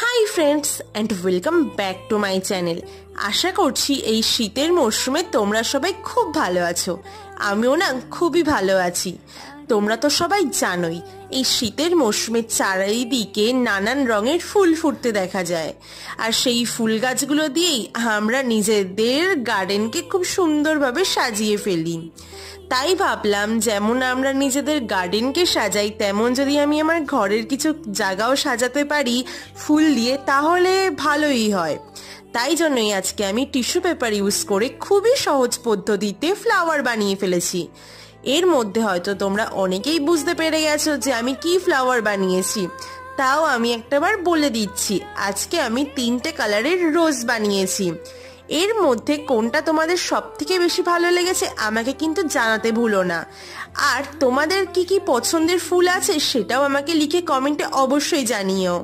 High friends and welcome back to my channel. আশা করছি এই শীতের মরশুমে তোমরা সবাই খুব ভালো আছো। আমিও না খুবই ভালো আছি। তোমরা তো সবাই জানোই এই শীতের মরশুমে চারিদিকে নানান রঙের ফুল ফুটতে দেখা যায়, আর সেই ফুল গাছগুলো দিয়েই আমরা নিজেদের গার্ডেনকে খুব সুন্দরভাবে সাজিয়ে ফেলি। তাই ভাবলাম যেমন আমরা নিজেদের গার্ডেনকে সাজাই, তেমন যদি আমি আমার ঘরের কিছু জায়গাও সাজাতে পারি ফুল দিয়ে তাহলে ভালোই হয়। তাই জন্যই আজকে আমি টিস্যু পেপার ইউজ করে খুবই সহজ পদ্ধতিতে ফ্লাওয়ার বানিয়ে ফেলেছি। এর মধ্যে হয়তো তোমরা অনেকেই বুঝতে পেরে গেছো যে আমি কি ফ্লাওয়ার বানিয়েছি, তাও আমি একটাবার বলে দিচ্ছি। আজকে আমি 3টে কালারের রোজ বানিয়েছি। এর মধ্যে কোনটা তোমাদের সব থেকে বেশি ভালো লেগেছে আমাকে কিন্তু জানাতে ভুলো না। আর তোমাদের কি কি পছন্দের ফুল আছে সেটাও আমাকে লিখে কমেন্টে অবশ্যই জানিও।